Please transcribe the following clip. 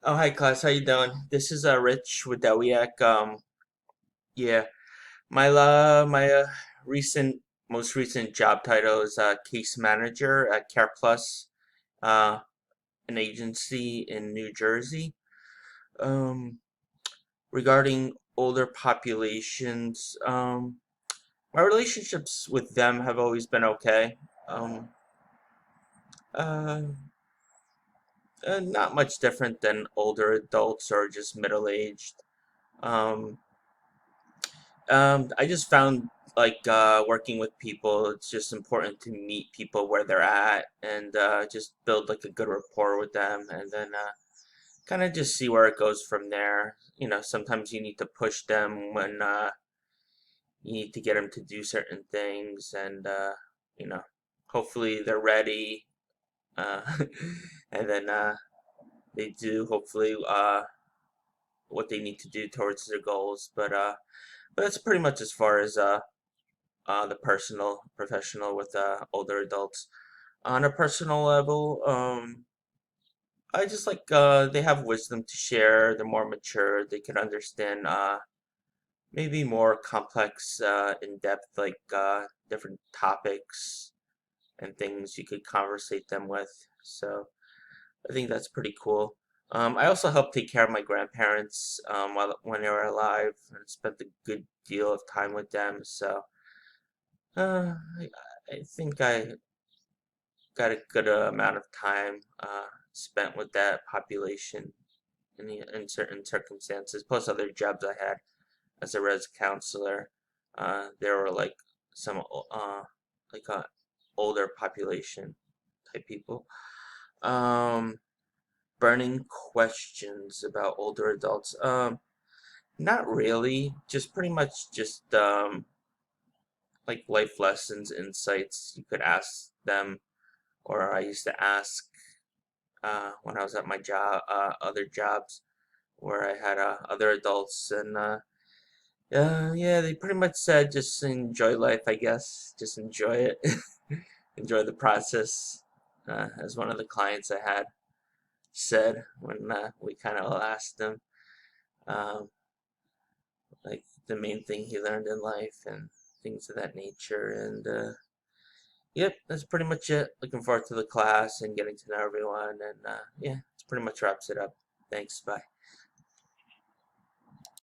Oh, hi class, how you doing? This is Rich with Dewiak. Yeah, my recent most recent job title is case manager at Care Plus, uh, an agency in New Jersey. Um, Regarding older populations, my relationships with them have always been okay. Um, uh, Not much different than older adults or just middle-aged. Um, I just found working with people, it's just important to meet people where they're at and just build like a good rapport with them and then kind of just see where it goes from there. Sometimes you need to push them when you need to get them to do certain things and you know, hopefully they're ready uh, and then they do hopefully what they need to do towards their goals. But that's pretty much as far as the personal professional with older adults. On a personal level, I just like they have wisdom to share. They're more mature. They can understand maybe more complex, in depth, different topics and things you could conversate them with. So I think that's pretty cool. I also helped take care of my grandparents when they were alive and spent a good deal of time with them. So I think I got a good amount of time spent with that population in certain circumstances, plus other jobs I had as a res counselor. There were like some like older population type people. Um, Burning questions about older adults. Not really. Just pretty much just like life lessons, insights you could ask them, or I used to ask when I was at my job, other jobs where I had other adults, and yeah, they pretty much said just enjoy life, I guess, just enjoy it, enjoy the process. As one of the clients I had said when we kind of asked him, um, like the main thing he learned in life and things of that nature, and yep, that's pretty much it. Looking forward to the class and getting to know everyone, and yeah, it's pretty much wraps it up. Thanks, bye.